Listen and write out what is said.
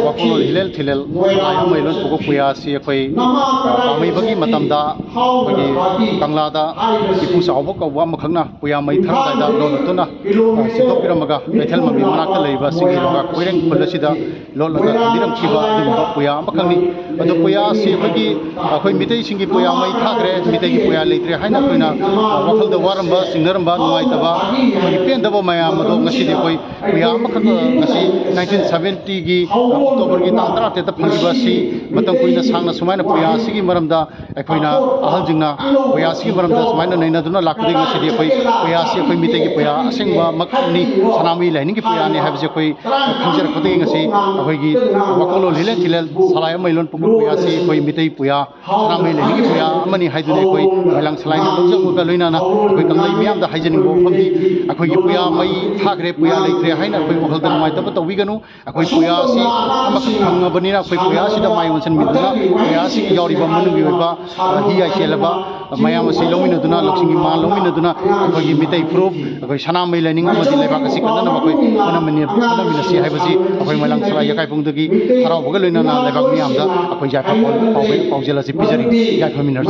wakolol hilel thilel salai mailon pugo puya si akhoi pamai bagi matamda bagi kanglada ipu sawbo kawwa makhangna puya mai thang da lon tuna sidok piramaga kaithal mami manakta leiba sigi ronga koireng phulasida lon laga diram khiba dumba puya makhangni adu puya si bagi akhoi mitei singi puya mai thagre mitei gi puya leitre haina koina wakhal da waramba singnaramba nuai taba bagi pendaba maya mado ngasi de koi puya makhang ngasi 1970 gi October gi tang tara te ta phangiba si matam koina sangna sumaina puya sigi maramda akoina ahal jingna puya sigi maramda sumaina naina duna lakde ngasi de koi puya si koi mitei gi puya asengba makni sanami laini gi puya ne habje koi khangjar khode ngasi akoi gi wakolol hilel thilel salai mailon pugu puya si koi mitei puya sanami laini gi puya amani haidune koi malang salai na lojak ga loina na koi kanglai miam da haijening bo famdi akoi gi puya mai thagre puya leitre haina koi wakhal da mai ta wi ganu akoi puya si amak khangabani na koi puya si da mai wonsan miduna puya si yauri ba manu gi ba hi ai selaba mayam si lomina duna loksingi ma lomina duna akoi gi mitei proof akoi sanami laini amadi leba kasi kana makoi kana mani kana mina si haibasi akoi malang salai yakai pungdagi harau boga loina na leba mi amda akoi ja pa paujela si pijari ya khominar